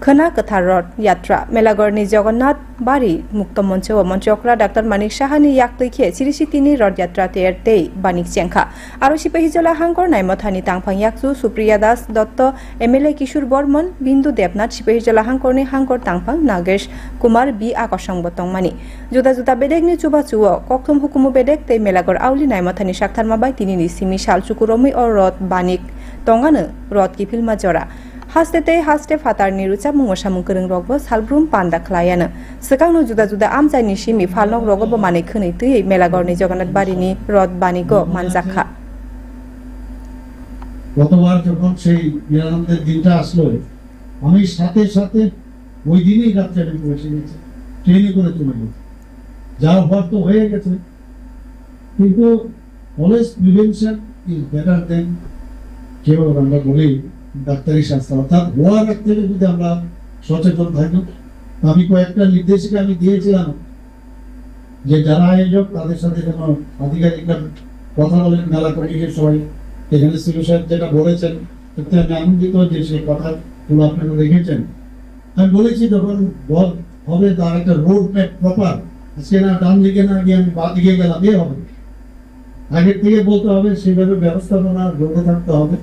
खोना कथार रथ यात्रा मेलागढ़नी जगन्नाथ बाड़ी मुक्त मंच व मंचकरा डाक्टर मानिक साहानि याक्तैखे सिरिसितिनि रथ यात्रा तेरते बानिक चेंखा आरो सिपाहीजला हांगर नाइमथानि तांफां याकजु सुप्रिया दास दत्त एमएलए किशोर बर्मन बिंदु देबनाथ सिपाहीजला हांगरनि हांगर तांफां नागेश कुमार बी आकर्षण बतंगमानि जुदा जुदा बेदेगनि चुबाचुओ कक्थुम हुकुमु बेदेग ते मेलागढ़ आवली नाइमथानि साक्थारमा बाय तिनि सिमी सालचुकुरमै और रथ बानिक तंगानो रथ की फिल्मा जरा हास्ते फातारनि रुचा मुंगसामुं गोरों रगबो सालब्रुम पान्दा खलायानो सिगांनो जुदा जुदा आमजायनि सिमी फालनक रगबो माने खोनै तैयै मेलागढ़नि जगन्नाथ बाड़ीनि रथ बानिको मानजाखा গতবার যখন সেই নিরানন্দের দিনটা আসলো আমি সাথে সাথে ওই দিনই রাত্রে আমি বসে গেছি ট্রেনে করে চলে গেছি যা হওয়ার তো হয়ে গেছে কিন্তু অলওয়েজ প্রিভেনশন ইজ বেটার দেন কেউ আমরা বলি ডাক্তারি শাস্ত্র অর্থাৎ হওয়ার আগ থেকে যদি আমরা সচেতন থাকি আমি কয়েকটা নির্দেশিকা আমি দিয়েছিলাম যে যারা আয়োজক তাদের সাথে যেন আধিকারিকরা কথা বলেন মেলা কমিটির সবাই এখানে সিও সাহেব যেটা বলেছেন তাতে আমি আনন্দিত যে সেই কথাগুলো আপনারা দেখেছেন আমি বলেছি যখন হবে তার একটা রোড ম্যাপ প্রপার আজকে না ডান দিকে না গিয়ে আমি বাঁ দিকে গেলাম এ হবে আগের থেকে বলতে হবে সেভাবে ব্যবস্থাপনা গড়ে থাকতে হবে